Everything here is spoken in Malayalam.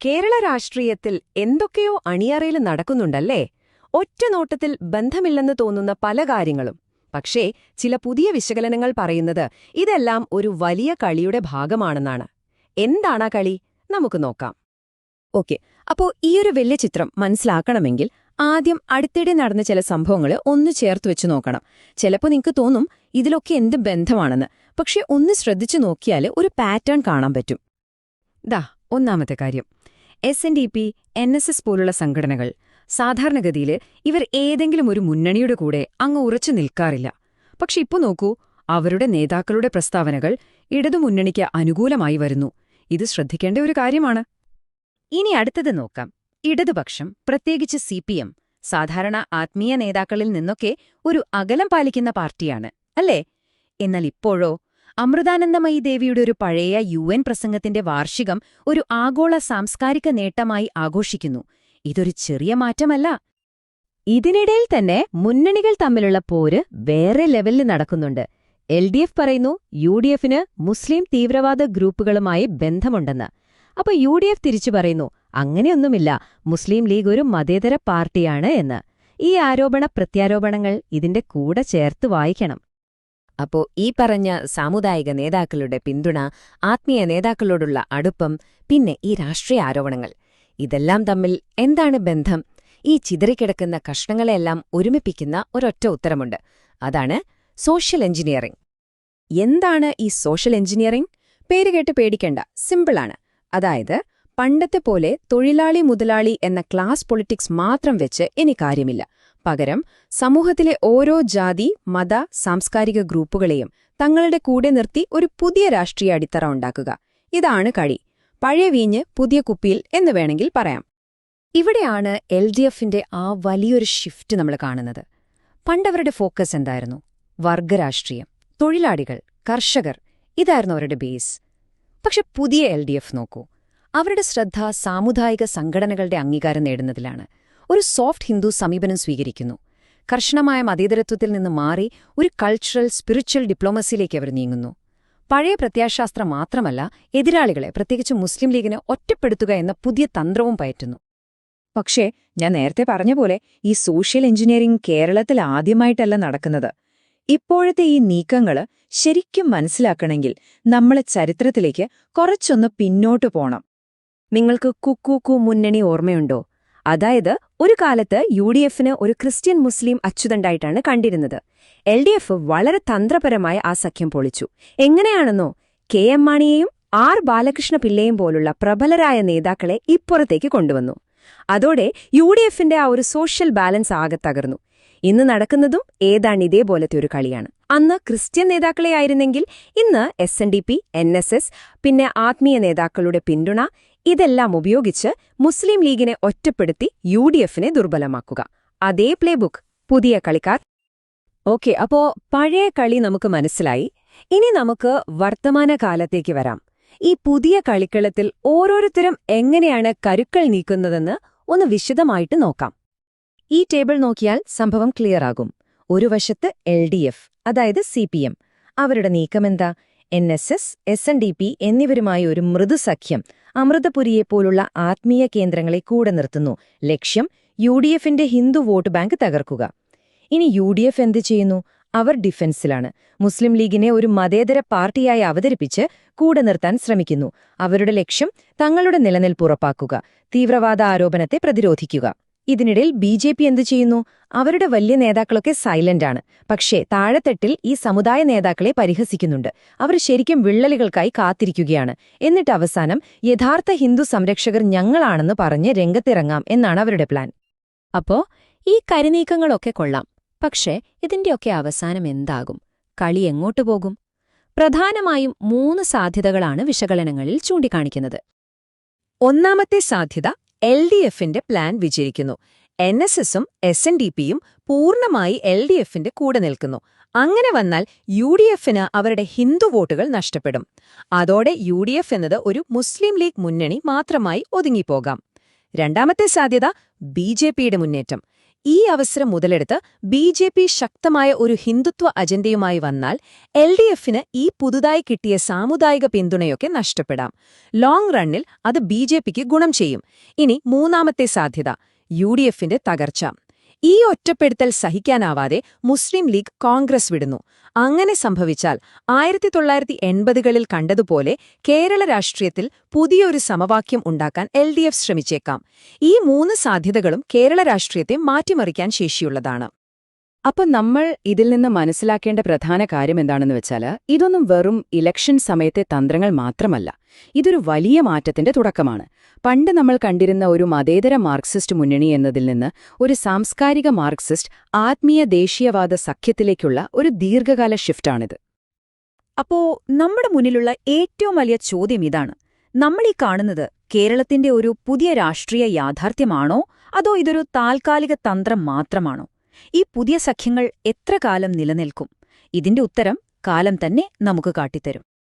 കേരള രാഷ്ട്രീയത്തിൽ എന്തൊക്കെയോ അണിയറയിൽ നടക്കുന്നുണ്ടല്ലേ? ഒറ്റ നോട്ടത്തിൽ ബന്ധമില്ലെന്ന് തോന്നുന്ന പല കാര്യങ്ങളും. പക്ഷേ ചില പുതിയ വിശകലനങ്ങൾ പറയുന്നത് ഇതെല്ലാം ഒരു വലിയ കളിയുടെ ഭാഗമാണെന്നാണ്. എന്താണാ കളി? നമുക്ക് നോക്കാം. ഓക്കെ, അപ്പോ ഈയൊരു വലിയ ചിത്രം മനസ്സിലാക്കണമെങ്കിൽ ആദ്യം അടുത്തിടെ നടന്ന ചില സംഭവങ്ങൾ ഒന്ന് ചേർത്ത് വെച്ച് നോക്കണം. ചിലപ്പോൾ നിങ്ങൾക്ക് തോന്നും ഇതിലൊക്കെ എന്ത് ബന്ധമാണെന്ന്. പക്ഷെ ഒന്ന് ശ്രദ്ധിച്ചു നോക്കിയാൽ ഒരു പാറ്റേൺ കാണാൻ പറ്റും. ദാ ഒന്നാമത്തെ കാര്യം, SNDP, NSS പോലുള്ള സംഘടനകൾ സാധാരണഗതിയിൽ ഇവർ ഏതെങ്കിലും ഒരു മുന്നണിയുടെ കൂടെ അങ്ങ് ഉറച്ചു നിൽക്കാറില്ല. പക്ഷെ ഇപ്പോ നോക്കൂ, അവരുടെ നേതാക്കളുടെ പ്രസ്താവനകൾ ഇടതുമുന്നണിക്ക് അനുകൂലമായി വരുന്നു. ഇത് ശ്രദ്ധിക്കേണ്ട ഒരു കാര്യമാണ്. ഇനി അടുത്തത് നോക്കാം. ഇടതുപക്ഷം, പ്രത്യേകിച്ച് CPM, സാധാരണ ആത്മീയ നേതാക്കളിൽ നിന്നൊക്കെ ഒരു അകലം പാലിക്കുന്ന പാർട്ടിയാണ്, അല്ലേ? എന്നാൽ ഇപ്പോഴോ അമൃതാനന്ദമയി ദേവിയുടെ ഒരു പഴയ UN പ്രസംഗത്തിന്റെ വാർഷികം ഒരു ആഗോള സാംസ്കാരിക നേട്ടമായി ആഘോഷിക്കുന്നു. ഇതൊരു ചെറിയ മാറ്റമല്ല. ഇതിനിടയിൽ തന്നെ മുന്നണികൾ തമ്മിലുള്ള പോര് വേറെ ലെവലിൽ നടക്കുന്നുണ്ട്. LDF പറയുന്നു UDFന് മുസ്ലിം തീവ്രവാദ ഗ്രൂപ്പുകളുമായി ബന്ധമുണ്ടെന്ന്. അപ്പൊ UDF തിരിച്ചു പറയുന്നു അങ്ങനെയൊന്നുമില്ല, മുസ്ലിം ലീഗ് ഒരു മതേതര പാർട്ടിയാണ് എന്ന്. ഈ ആരോപണ പ്രത്യാരോപണങ്ങൾ ഇതിന്റെ കൂടെ ചേർത്ത് വായിക്കണം. അപ്പോ ഈ പറഞ്ഞ സാമുദായിക നേതാക്കളുടെ പിന്തുണ, ആത്മീയ നേതാക്കളോടുള്ള അടുപ്പം, പിന്നെ ഈ രാഷ്ട്രീയ ആരോപണങ്ങൾ, ഇതെല്ലാം തമ്മിൽ എന്താണ് ബന്ധം? ഈ ചിതറിക്കിടക്കുന്ന കഷ്ണങ്ങളെല്ലാം ഒരുമിപ്പിക്കുന്ന ഒരൊറ്റ ഉത്തരമുണ്ട്. അതാണ് സോഷ്യൽ എഞ്ചിനീയറിംഗ്. എന്താണ് ഈ സോഷ്യൽ എഞ്ചിനീയറിംഗ്? പേരുകേട്ട് പേടിക്കേണ്ട, സിമ്പിളാണ്. അതായത് പണ്ടത്തെ പോലെ തൊഴിലാളി മുതലാളി എന്ന ക്ലാസ് പൊളിറ്റിക്സ് മാത്രം വെച്ച് ഇനി കാര്യമില്ല. പകരം സമൂഹത്തിലെ ഓരോ ജാതി, മത, സാംസ്കാരിക ഗ്രൂപ്പുകളെയും തങ്ങളുടെ കൂടെ നിർത്തി ഒരു പുതിയ രാഷ്ട്രീയ അടിത്തറ ഉണ്ടാക്കുക. ഇതാണ് കളി. പഴയ വീഞ്ഞ് പുതിയ കുപ്പിയിൽ എന്ന് വേണമെങ്കിൽ പറയാം. ഇവിടെയാണ് LDFന്റെ ആ വലിയൊരു ഷിഫ്റ്റ് നമ്മൾ കാണുന്നത്. പണ്ടവരുടെ ഫോക്കസ് എന്തായിരുന്നു? വർഗരാഷ്ട്രീയം, തൊഴിലാളികൾ, കർഷകർ, ഇതായിരുന്നു അവരുടെ ബേസ്. പക്ഷെ പുതിയ LDF നോക്കൂ, അവരുടെ ശ്രദ്ധ സാമുദായിക സംഘടനകളുടെ അംഗീകാരം നേടുന്നതിലാണ്. ഒരു സോഫ്റ്റ് ഹിന്ദു സമീപനം സ്വീകരിക്കുന്നു. കർശനമായ മതേതരത്വത്തിൽ നിന്ന് മാറി ഒരു കൾച്ചറൽ, സ്പിരിച്വൽ ഡിപ്ലോമസിയിലേക്ക് അവർ നീങ്ങുന്നു. പഴയ പ്രത്യാശാസ്ത്രം മാത്രമല്ല, എതിരാളികളെ, പ്രത്യേകിച്ച് മുസ്ലിം ലീഗിനെ ഒറ്റപ്പെടുത്തുക എന്ന പുതിയ തന്ത്രവും പയറ്റുന്നു. പക്ഷേ ഞാൻ നേരത്തെ പറഞ്ഞ പോലെ ഈ സോഷ്യൽ എഞ്ചിനീയറിംഗ് കേരളത്തിൽ ആദ്യമായിട്ടല്ല നടക്കുന്നത്. ഇപ്പോഴത്തെ ഈ നീക്കങ്ങള് ശരിക്കും മനസ്സിലാക്കണമെങ്കിൽ നമ്മളെ ചരിത്രത്തിലേക്ക് കുറച്ചൊന്ന് പിന്നോട്ടു പോണം. നിങ്ങൾക്ക് കുക്കൂക്കു മുന്നണി ഓർമ്മയുണ്ടോ? അതായത് ഒരു കാലത്ത് UDFന് ഒരു ക്രിസ്ത്യൻ മുസ്ലിം അച്ചുതണ്ടായിട്ടാണ് കണ്ടിരുന്നത്. LDF വളരെ തന്ത്രപരമായ ആ സഖ്യം പൊളിച്ചു. എങ്ങനെയാണെന്നോ, KM മാണിയെയും ബാലകൃഷ്ണ പിള്ളയും പോലുള്ള പ്രബലരായ നേതാക്കളെ ഇപ്പുറത്തേക്ക് കൊണ്ടുവന്നു. അതോടെ UDFന്റെ ആ ഒരു സോഷ്യൽ ബാലൻസ് ആകെ തകർന്നു. ഇന്ന് നടക്കുന്നതും ഏതാണ്ട് ഇതേപോലത്തെ ഒരു കളിയാണ്. അന്ന് ക്രിസ്ത്യൻ നേതാക്കളെ ആയിരുന്നെങ്കിൽ ഇന്ന് SNDP, NSS, പിന്നെ ആത്മീയ നേതാക്കളുടെ പിന്തുണ, ഇതെല്ലാം ഉപയോഗിച്ച് മുസ്ലിം ലീഗിനെ ഒറ്റപ്പെടുത്തി UDFനെ ദുർബലമാക്കുക. അതേ പ്ലേബുക്ക്, പുതിയ കളിക്കാർ. ഓക്കെ, അപ്പോ പഴയ കളി നമുക്ക് മനസ്സിലായി. ഇനി നമുക്ക് വർത്തമാനകാലത്തേക്ക് വരാം. ഈ പുതിയ കളിക്കളത്തിൽ ഓരോരുത്തരും എങ്ങനെയാണ് കരുക്കൾ നീക്കുന്നതെന്ന് ഒന്ന് വിശദമായിട്ട് നോക്കാം. ഈ ടേബിൾ നോക്കിയാൽ സംഭവം ക്ലിയർ ആകും. ഒരു വശത്ത് LDF, അതായത് CPM. അവരുടെ നീക്കമെന്താ? NSS, SNDP എന്നിവരുമായി ഒരു മൃദുസഖ്യം, അമൃതപുരിയെപ്പോലുള്ള ആത്മീയ കേന്ദ്രങ്ങളെ കൂടെ നിർത്തുന്നു. ലക്ഷ്യം UDFന്റെ ഹിന്ദു വോട്ട് ബാങ്ക് തകർക്കുക. ഇനി UDF എന്ത് ചെയ്യുന്നു? അവർ ഡിഫൻസിലാണ്. മുസ്ലിം ലീഗിനെ ഒരു മതേതര പാർട്ടിയായി അവതരിപ്പിച്ച് കൂടെ നിർത്താൻ ശ്രമിക്കുന്നു. അവരുടെ ലക്ഷ്യം തങ്ങളുടെ നിലനിൽപ്പ് ഉറപ്പാക്കുക, തീവ്രവാദ ആരോപണത്തെ പ്രതിരോധിക്കുക. ഇതിനിടയിൽ BJP എന്തു ചെയ്യുന്നു? അവരുടെ വലിയ നേതാക്കളൊക്കെ സൈലന്റാണ്. പക്ഷേ താഴെത്തട്ടിൽ ഈ സമുദായ നേതാക്കളെ പരിഹസിക്കുന്നുണ്ട്. അവർ ശരിക്കും വിള്ളലുകൾക്കായി കാത്തിരിക്കുകയാണ്. എന്നിട്ട് അവസാനം യഥാർത്ഥ ഹിന്ദു സംരക്ഷകർ ഞങ്ങളാണെന്ന് പറഞ്ഞ് രംഗത്തിറങ്ങാം എന്നാണ് അവരുടെ പ്ലാൻ. അപ്പോ ഈ കരിനീക്കങ്ങളൊക്കെ കൊള്ളാം. പക്ഷേ ഇതിന്റെയൊക്കെ അവസാനം എന്താകും? കളി എങ്ങോട്ടു പോകും? പ്രധാനമായും 3 സാധ്യതകളാണ് വിശകലനങ്ങളിൽ ചൂണ്ടിക്കാണിക്കുന്നത്. ഒന്നാമത്തെ സാധ്യത, LDFന്റെ പ്ലാൻ വിജയിക്കുന്നു. NSSും SNDPയും പൂർണ്ണമായി LDFന്റെ കൂടെ നിൽക്കുന്നു. അങ്ങനെ വന്നാൽ UDFന് അവരുടെ ഹിന്ദു വോട്ടുകൾ നഷ്ടപ്പെടും. അതോടെ UDF എന്നത് ഒരു മുസ്ലിം ലീഗ് മുന്നണി മാത്രമായി ഒതുങ്ങിപ്പോകാം. രണ്ടാമത്തെ സാധ്യത, BJPയുടെ മുന്നേറ്റം. ഈ അവസരം മുതലെടുത്ത് ബി.ജെ.പി. ശക്തമായ ഒരു ഹിന്ദുത്വ അജണ്ടയുമായി വന്നാൽ എൽ.ഡി.എഫിന് ഈ പുതുതായി കിട്ടിയ സാമുദായിക പിന്തുണയൊക്കെ നഷ്ടപ്പെടാം. ലോങ് റണ്ണിൽ അത് ബി.ജെ.പിക്ക് ഗുണം ചെയ്യും. ഇനി മൂന്നാമത്തെ സാധ്യത, യു.ഡി.എഫിന്റെ തകർച്ച. ഈ ഒറ്റപ്പെടുത്തൽ സഹിക്കാനാവാതെ മുസ്ലിം ലീഗ് കോൺഗ്രസ് വിടുന്നു. അങ്ങനെ സംഭവിച്ചാൽ 1980കളിൽ കണ്ടതുപോലെ കേരള രാഷ്ട്രീയത്തിൽ പുതിയൊരു സമവാക്യം ഉണ്ടാക്കാൻ എൽ.ഡി.എഫ് ശ്രമിച്ചേക്കാം. ഈ മൂന്ന് സാധ്യതകളും കേരള രാഷ്ട്രീയത്തെ മാറ്റിമറിക്കാൻ ശേഷിയുള്ളതാണ്. അപ്പൊ നമ്മൾ ഇതിൽ നിന്ന് മനസ്സിലാക്കേണ്ട പ്രധാന കാര്യം എന്താണെന്ന് വെച്ചാൽ, ഇതൊന്നും വെറും ഇലക്ഷൻ സമയത്തെ തന്ത്രങ്ങൾ മാത്രമല്ല. ഇതൊരു വലിയ മാറ്റത്തിന്റെ തുടക്കമാണ്. പണ്ട് നമ്മൾ കണ്ടിരുന്ന ഒരു മതേതര മാർക്സിസ്റ്റ് മുന്നണി എന്നതിൽ നിന്ന് ഒരു സാംസ്കാരിക മാർക്സിസ്റ്റ് ആത്മീയ ദേശീയവാദ സഖ്യത്തിലേക്കുള്ള ഒരു ദീർഘകാല ഷിഫ്റ്റാണിത്. അപ്പോ നമ്മുടെ മുന്നിലുള്ള ഏറ്റവും വലിയ ചോദ്യം ഇതാണ്: നമ്മളീ കാണുന്നത് കേരളത്തിന്റെ ഒരു പുതിയ രാഷ്ട്രീയ യാഥാർത്ഥ്യമാണോ, അതോ ഇതൊരു താൽക്കാലിക തന്ത്രം മാത്രമാണോ? ഈ പുതിയ സഖ്യങ്ങൾ എത്ര കാലം നിലനിൽക്കും? ഇതിന്റെ ഉത്തരം കാലം തന്നെ നമുക്ക് കാട്ടിത്തരും.